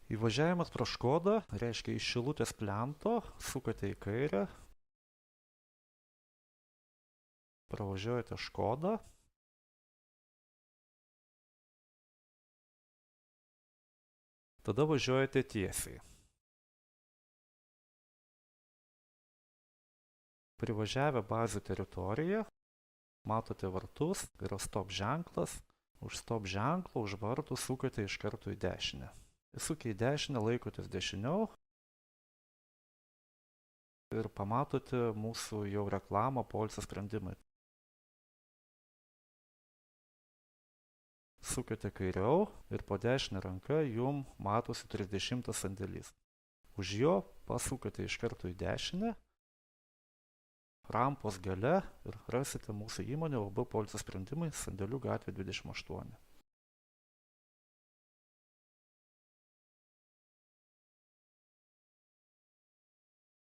Įvažiavimas pro Škodą reiškia iš Šilutės plento, sukate į kairę, pravažiuojate Škodą, tada važiuojate tiesiai. Privažiavę bazių teritoriją, matote vartus, yra stop ženklas, už stop ženklo, už vartų sukate iš karto į dešinę. Sukę į dešinę laikotės dešiniau ir pamatote mūsų jau reklamą poilsio sprendimai. Sukate kairiau ir po dešinę ranką jum matosi 30 sandėlys. Už jo pasukate iš karto į dešinę, rampos gale ir rasite mūsų įmonę UAB poilsio sprendimai, Sandėlių gatvė 28.